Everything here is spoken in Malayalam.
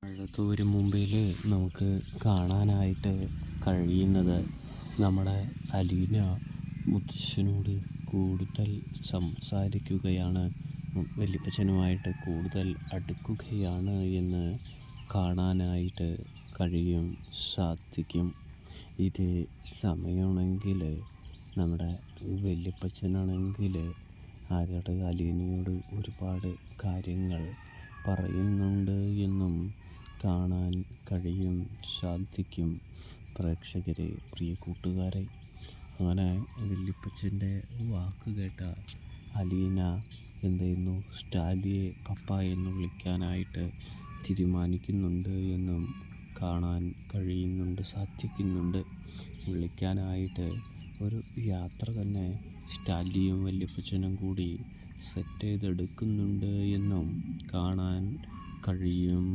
മഴത്തൂര് മുമ്പിൽ നമുക്ക് കാണാനായിട്ട് കഴിയുന്നത് നമ്മുടെ അലീന മുത്തശ്ശനോട് കൂടുതൽ സംസാരിക്കുകയാണ്, വല്യപ്പച്ചനുമായിട്ട് കൂടുതൽ അടുക്കുകയാണ് എന്ന് കാണാനായിട്ട് സാധിക്കും. ഇതേ സമയമാണെങ്കിൽ നമ്മുടെ വല്യപ്പച്ചനാണെങ്കിൽ ആരുടെ അലീനയോട് ഒരുപാട് കാര്യങ്ങൾ പറയുന്നുണ്ട് എന്നും കാണാൻ സാധിക്കും. പ്രേക്ഷകരെ, പ്രിയ കൂട്ടുകാരെ, അങ്ങനെ വല്യപ്പച്ചൻ്റെ വാക്ക് കേട്ട അലീന എന്ത് ചെയ്യുന്നു, സ്റ്റാലിയെ പപ്പ എന്ന് വിളിക്കാനായിട്ട് തീരുമാനിക്കുന്നുണ്ട് എന്നും കാണാൻ സാധിക്കുന്നുണ്ട്. വിളിക്കാനായിട്ട് ഒരു യാത്ര തന്നെ സ്റ്റാലിയും വല്യപ്പച്ചനും കൂടി സെറ്റ് ചെയ്തെടുക്കുന്നുണ്ട് എന്നും കാണാൻ കഴിയും.